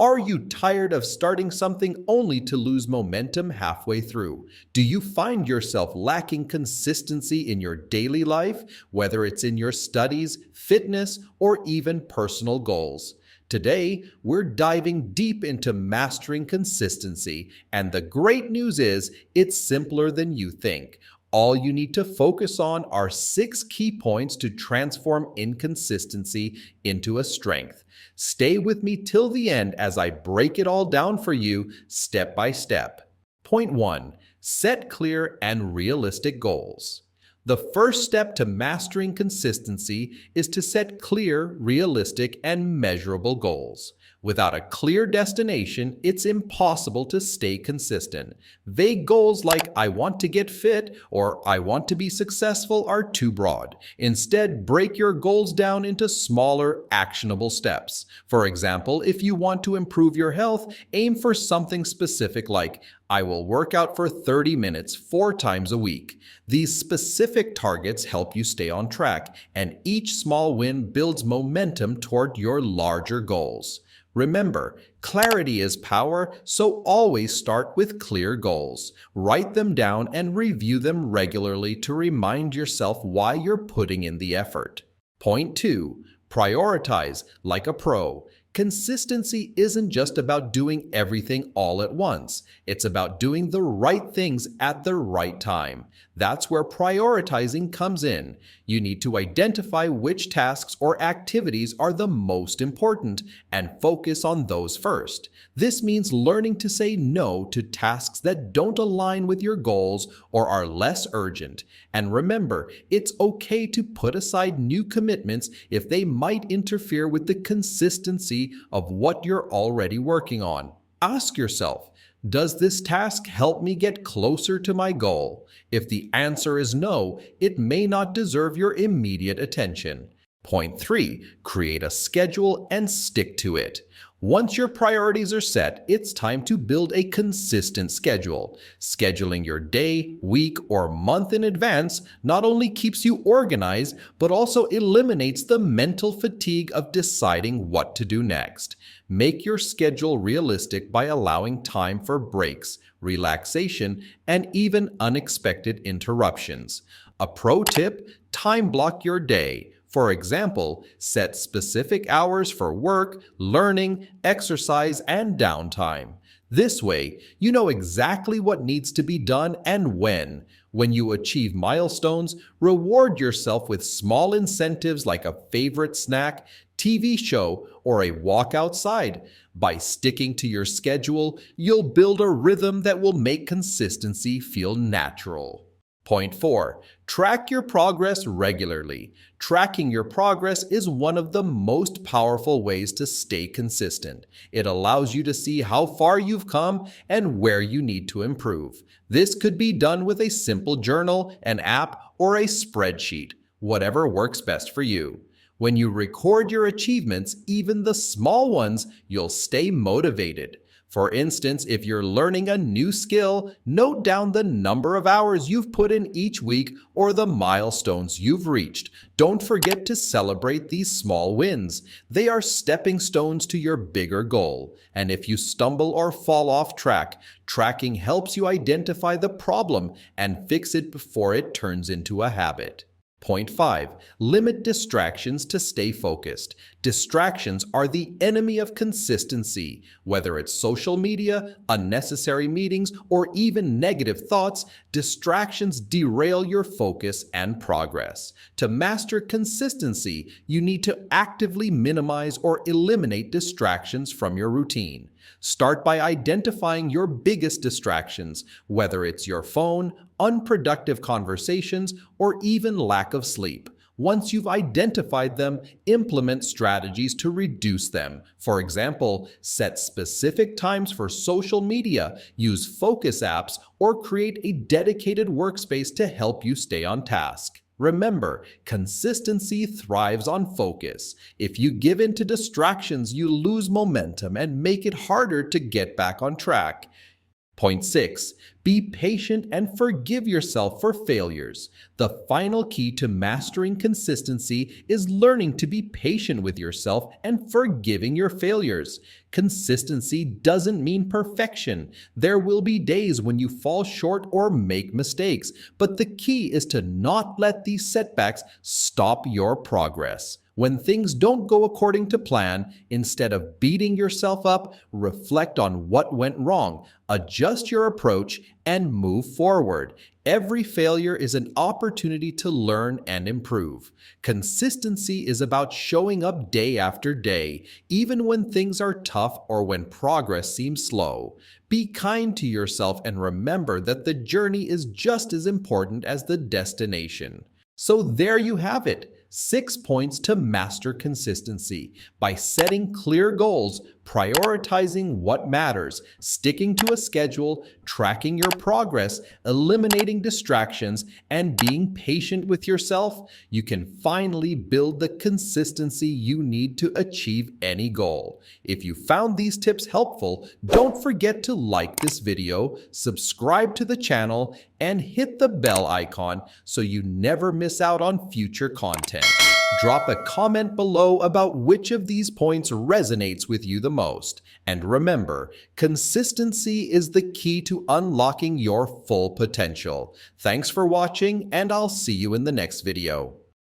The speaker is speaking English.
Are you tired of starting something only to lose momentum halfway through? Do you find yourself lacking consistency in your daily life, whether it's in your studies, fitness, or even personal goals? Today, we're diving deep into mastering consistency, and the great news is it's simpler than you think. All you need to focus on are 6 key points to transform inconsistency into a strength. Stay with me till the end as I break it all down for you step by step. Point 1. Set clear and realistic goals. The first step to mastering consistency is to set clear, realistic, and measurable goals. Without a clear destination, it's impossible to stay consistent. Vague goals like "I want to get fit" or "I want to be successful" are too broad. Instead, break your goals down into smaller, actionable steps. For example, if you want to improve your health, aim for something specific like "I will work out for 30 minutes 4 times a week." These specific targets help you stay on track, and each small win builds momentum toward your larger goals. Remember, clarity is power, so always start with clear goals. Write them down and review them regularly to remind yourself why you're putting in the effort. Point 2. Prioritize like a pro. Consistency isn't just about doing everything all at once. It's about doing the right things at the right time. That's where prioritizing comes in. You need to identify which tasks or activities are the most important and focus on those first. This means learning to say no to tasks that don't align with your goals or are less urgent. And remember, it's okay to put aside new commitments if they might interfere with the consistency of what you're already working on. Ask yourself, does this task help me get closer to my goal? If the answer is no, it may not deserve your immediate attention. Point 3. Create a schedule and stick to it. Once your priorities are set, it's time to build a consistent schedule. Scheduling your day, week, or month in advance not only keeps you organized, but also eliminates the mental fatigue of deciding what to do next. Make your schedule realistic by allowing time for breaks, relaxation, and even unexpected interruptions. A pro tip: time block your day. For example, set specific hours for work, learning, exercise, and downtime. This way, you know exactly what needs to be done and when. When you achieve milestones, reward yourself with small incentives like a favorite snack, TV show, or a walk outside. By sticking to your schedule, you'll build a rhythm that will make consistency feel natural. Point 4. Track your progress regularly. Tracking your progress is one of the most powerful ways to stay consistent. It allows you to see how far you've come and where you need to improve. This could be done with a simple journal, an app, or a spreadsheet, whatever works best for you. When you record your achievements, even the small ones, you'll stay motivated. For instance, if you're learning a new skill, note down the number of hours you've put in each week or the milestones you've reached. Don't forget to celebrate these small wins. They are stepping stones to your bigger goal. And if you stumble or fall off track, tracking helps you identify the problem and fix it before it turns into a habit. Point 5. Limit distractions to stay focused. Distractions are the enemy of consistency. Whether it's social media, unnecessary meetings, or even negative thoughts, distractions derail your focus and progress. To master consistency, you need to actively minimize or eliminate distractions from your routine. Start by identifying your biggest distractions, whether it's your phone, unproductive conversations, or even lack of sleep. Once you've identified them, implement strategies to reduce them. For example, set specific times for social media, use focus apps, or create a dedicated workspace to help you stay on task. Remember, consistency thrives on focus. If you give in to distractions, you lose momentum and make it harder to get back on track. Point 6. Be patient and forgive yourself for failures. The final key to mastering consistency is learning to be patient with yourself and forgiving your failures. Consistency doesn't mean perfection. There will be days when you fall short or make mistakes, but the key is to not let these setbacks stop your progress. When things don't go according to plan, instead of beating yourself up, reflect on what went wrong, adjust your approach, and move forward. Every failure is an opportunity to learn and improve. Consistency is about showing up day after day, even when things are tough or when progress seems slow. Be kind to yourself and remember that the journey is just as important as the destination. So there you have it. 6 points to master consistency by setting clear goals, prioritizing what matters, sticking to a schedule, tracking your progress, eliminating distractions, and being patient with yourself. You can finally build the consistency you need to achieve any goal. If you found these tips helpful, don't forget to like this video, subscribe to the channel, and hit the bell icon so you never miss out on future content. Drop a comment below about which of these points resonates with you the most. And remember, consistency is the key to unlocking your full potential. Thanks for watching, and I'll see you in the next video.